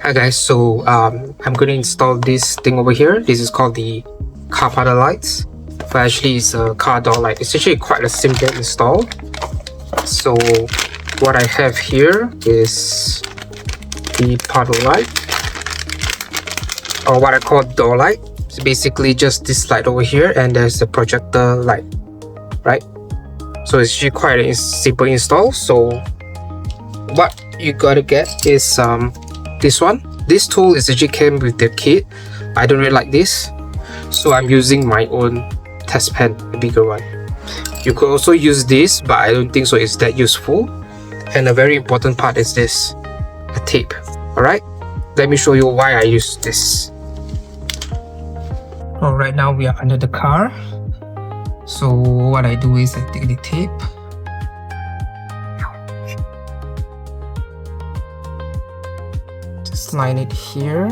Hi guys, so I'm going to install this thing over here. This is called the car puddle lights, but actually it's a car door light. It's actually quite a simple install. So what I have here is the puddle light, or what I call door light. It's basically just this light over here, and there's the projector light, right? So it's actually quite a simple install. So what you gotta get is this one. This tool is actually came with the kit. I don't really like this, so I'm using my own test pen, a bigger one. You could also use this, but I don't think so it's that useful. And a very important part is this, a tape. Alright, let me show you why I use this. Alright, now we are under the car. So what I do is I take the tape, just line it here.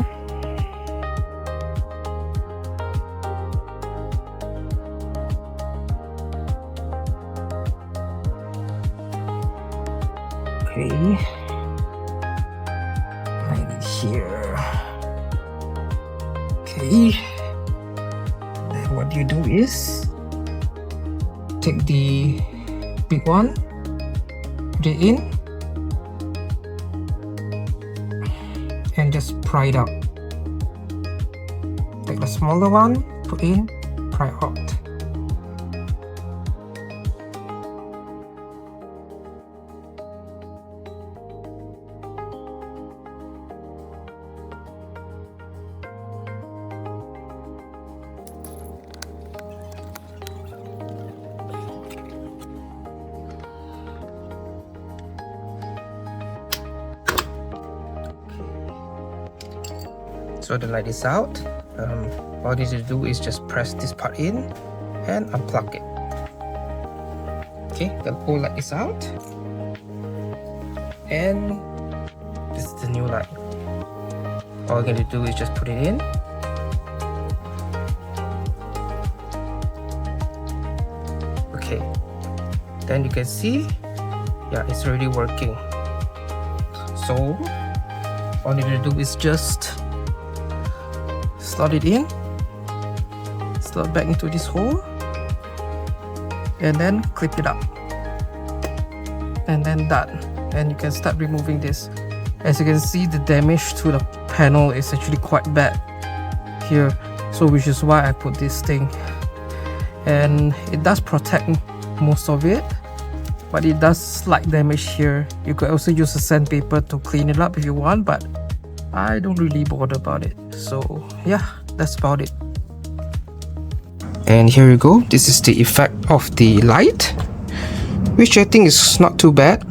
Okay, line it here. Okay, then what you do is take the big one, put it in, and just pry it out. Take the smaller one, put in, pry out. So the light is out. All you need to do is just press this part in and unplug it. Okay, the old light is out, and this is the new light. All you're going to do is just put it in. Okay, then you can see, yeah, it's already working. So all you need to do is just slot it in, slot back into this hole, and then clip it up, and then done. And you can start removing this. As you can see, the damage to the panel is actually quite bad here, so which is why I put this thing. And it does protect most of it, but it does slight damage here. You could also use a sandpaper to clean it up if you want, but I don't really bother about it. So yeah, that's about it. And here you go. This is the effect of the light, which I think is not too bad.